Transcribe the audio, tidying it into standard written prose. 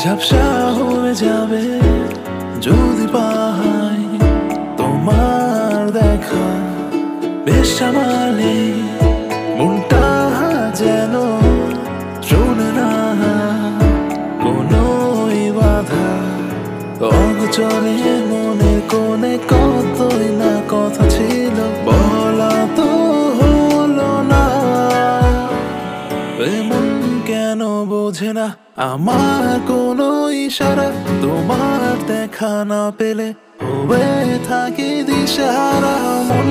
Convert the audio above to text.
ঝাপসা হয়ে যাবে যদি পাই তোমার দেখা। বেশ আমালে মনটা যেন শোনে না কোনোই বাধা। অগোচরে মনের কোণে কতই না কথা ছিল, বলা তো হলো না। এমন কেন বোঝে না আমার কোনো ইশারা, তোমার দেখা না পেলে হয়ে থাকি দিশাহারা। মন